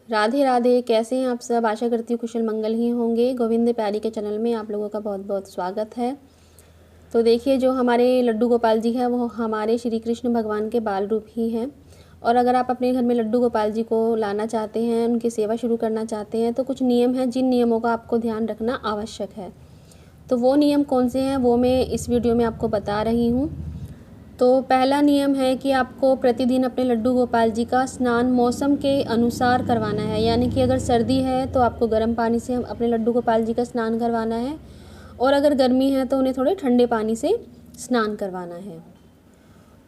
राधे राधे। कैसे हैं आप सब? आशा करती हूँ कुशल मंगल ही होंगे। गोविंद प्यारी के चैनल में आप लोगों का बहुत बहुत स्वागत है। तो देखिए, जो हमारे लड्डू गोपाल जी हैं वो हमारे श्री कृष्ण भगवान के बाल रूप ही हैं। और अगर आप अपने घर में लड्डू गोपाल जी को लाना चाहते हैं, उनकी सेवा शुरू करना चाहते हैं, तो कुछ नियम हैं जिन नियमों का आपको ध्यान रखना आवश्यक है। तो वो नियम कौन से हैं वो मैं इस वीडियो में आपको बता रही हूँ। तो पहला नियम है कि आपको प्रतिदिन अपने लड्डू गोपाल जी का स्नान मौसम के अनुसार करवाना है। यानी कि अगर सर्दी है तो आपको गर्म पानी से अपने लड्डू गोपाल जी का स्नान करवाना है, और अगर गर्मी है तो उन्हें थोड़े ठंडे पानी से स्नान करवाना है।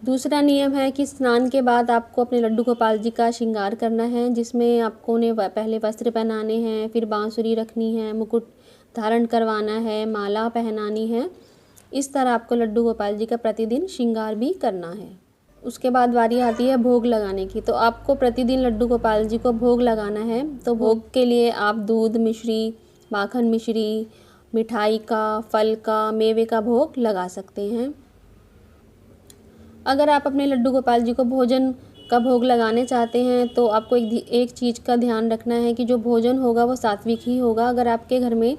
दूसरा नियम है कि स्नान के बाद आपको अपने लड्डू गोपाल जी का श्रृंगार करना है, जिसमें आपको उन्हें पहले वस्त्र पहनाने हैं, फिर बांसुरी रखनी है, मुकुट धारण करवाना है, माला पहनानी है। इस तरह आपको लड्डू गोपाल जी का प्रतिदिन श्रृंगार भी करना है। उसके बाद बारी आती है भोग लगाने की। तो आपको प्रतिदिन लड्डू गोपाल जी को भोग लगाना है। तो भोग के लिए आप दूध मिश्री, माखन मिश्री, मिठाई का, फल का, मेवे का भोग लगा सकते हैं। अगर आप अपने लड्डू गोपाल जी को भोजन का भोग लगाने चाहते हैं तो आपको एक चीज़ का ध्यान रखना है कि जो भोजन होगा वो सात्विक ही होगा। अगर आपके घर में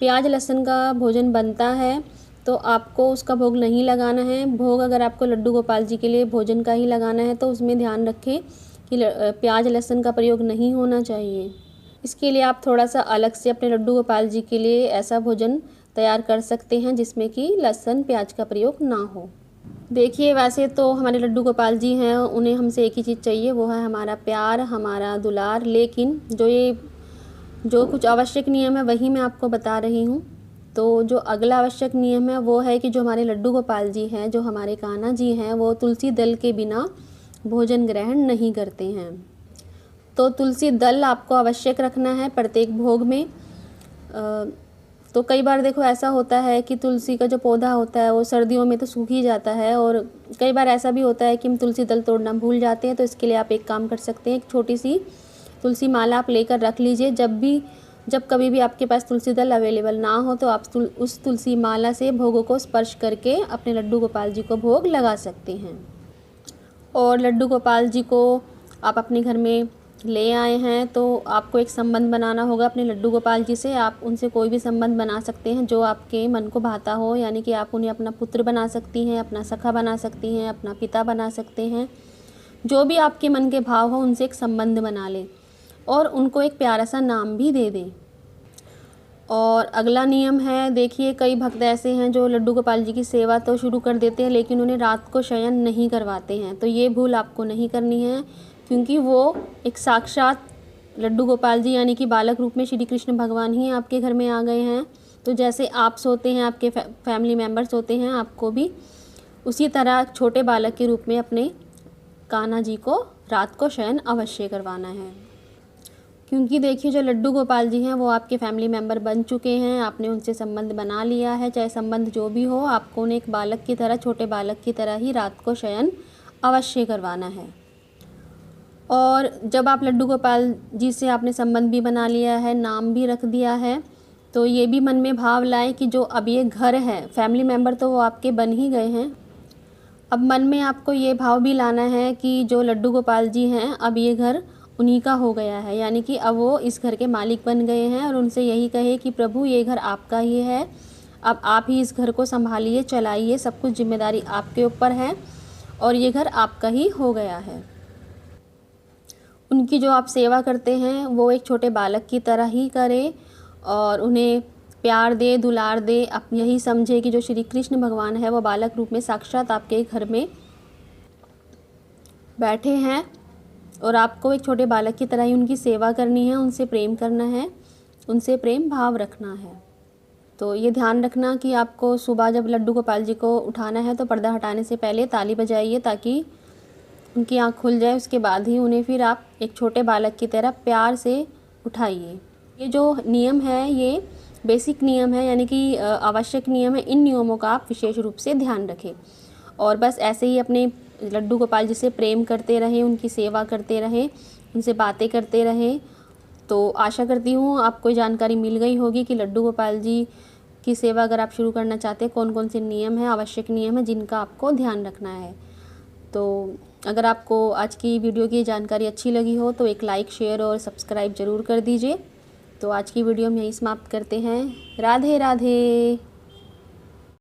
प्याज लहसुन का भोजन बनता है तो आपको उसका भोग नहीं लगाना है। भोग अगर आपको लड्डू गोपाल जी के लिए भोजन का ही लगाना है तो उसमें ध्यान रखें कि प्याज लहसुन का प्रयोग नहीं होना चाहिए। इसके लिए आप थोड़ा सा अलग से अपने लड्डू गोपाल जी के लिए ऐसा भोजन तैयार कर सकते हैं जिसमें कि लहसुन प्याज का प्रयोग ना हो। देखिए, वैसे तो हमारे लड्डू गोपाल जी हैं, उन्हें हमसे एक ही चीज़ चाहिए, वो है हमारा प्यार, हमारा दुलार। लेकिन जो कुछ आवश्यक नियम है वही मैं आपको बता रही हूँ। तो जो अगला आवश्यक नियम है वो है कि जो हमारे लड्डू गोपाल जी हैं, जो हमारे कान्हा जी हैं, वो तुलसी दल के बिना भोजन ग्रहण नहीं करते हैं। तो तुलसी दल आपको आवश्यक रखना है प्रत्येक भोग में। तो कई बार देखो ऐसा होता है कि तुलसी का जो पौधा होता है वो सर्दियों में तो सूख ही जाता है, और कई बार ऐसा भी होता है कि हम तुलसी दल तोड़ना भूल जाते हैं। तो इसके लिए आप एक काम कर सकते हैं, एक छोटी सी तुलसी माला आप लेकर रख लीजिए। जब कभी भी आपके पास तुलसी दल अवेलेबल ना हो तो आप उस तुलसी माला से भोगों को स्पर्श करके अपने लड्डू गोपाल जी को भोग लगा सकते हैं। और लड्डू गोपाल जी को आप अपने घर में ले आए हैं तो आपको एक संबंध बनाना होगा अपने लड्डू गोपाल जी से। आप उनसे कोई भी संबंध बना सकते हैं जो आपके मन को भाता हो। यानी कि आप उन्हें अपना पुत्र बना सकती हैं, अपना सखा बना सकती हैं, अपना पिता बना सकते हैं। जो भी आपके मन के भाव हो उनसे एक संबंध बना लें और उनको एक प्यारा सा नाम भी दे दें। और अगला नियम है, देखिए कई भक्त ऐसे हैं जो लड्डू गोपाल जी की सेवा तो शुरू कर देते हैं लेकिन उन्हें रात को शयन नहीं करवाते हैं। तो ये भूल आपको नहीं करनी है, क्योंकि वो एक साक्षात लड्डू गोपाल जी यानी कि बालक रूप में श्री कृष्ण भगवान ही आपके घर में आ गए हैं। तो जैसे आप सोते हैं, आपके फैमिली मेम्बर्स होते हैं, आपको भी उसी तरह छोटे बालक के रूप में अपने कान्हा जी को रात को शयन अवश्य करवाना है। क्योंकि देखिए, जो लड्डू गोपाल जी हैं वो आपके फैमिली मेम्बर बन चुके हैं, आपने उनसे संबंध बना लिया है। चाहे संबंध जो भी हो, आपको उन्हें एक बालक की तरह, छोटे बालक की तरह ही रात को शयन अवश्य करवाना है। और जब आप लड्डू गोपाल जी से आपने संबंध भी बना लिया है, नाम भी रख दिया है, तो ये भी मन में भाव लाएं कि जो अब ये घर है, फैमिली मेम्बर तो वो आपके बन ही गए हैं। अब मन में आपको ये भाव भी लाना है कि जो लड्डू गोपाल जी हैं, अब ये घर उन्हीं का हो गया है। यानी कि अब वो इस घर के मालिक बन गए हैं, और उनसे यही कहे कि प्रभु ये घर आपका ही है, अब आप ही इस घर को संभालिए, चलाइए, सब कुछ जिम्मेदारी आपके ऊपर है और ये घर आपका ही हो गया है। उनकी जो आप सेवा करते हैं वो एक छोटे बालक की तरह ही करें और उन्हें प्यार दे, दुलार दे। आप यही समझे कि जो श्री कृष्ण भगवान है वो बालक रूप में साक्षात आपके घर में बैठे हैं और आपको एक छोटे बालक की तरह ही उनकी सेवा करनी है, उनसे प्रेम करना है, उनसे प्रेम भाव रखना है। तो ये ध्यान रखना कि आपको सुबह जब लड्डू गोपाल जी को उठाना है तो पर्दा हटाने से पहले ताली बजाइए ताकि उनकी आँख खुल जाए। उसके बाद ही उन्हें फिर आप एक छोटे बालक की तरह प्यार से उठाइए। ये जो नियम है ये बेसिक नियम है, यानी कि आवश्यक नियम है। इन नियमों का आप विशेष रूप से ध्यान रखें और बस ऐसे ही अपने लड्डू गोपाल जी से प्रेम करते रहें, उनकी सेवा करते रहें, उनसे बातें करते रहें। तो आशा करती हूँ आपको जानकारी मिल गई होगी कि लड्डू गोपाल जी की सेवा अगर आप शुरू करना चाहते हैं कौन कौन से नियम हैं, आवश्यक नियम हैं जिनका आपको ध्यान रखना है। तो अगर आपको आज की वीडियो की जानकारी अच्छी लगी हो तो एक लाइक, शेयर और सब्सक्राइब ज़रूर कर दीजिए। तो आज की वीडियो हम यहीं समाप्त करते हैं। राधे राधे।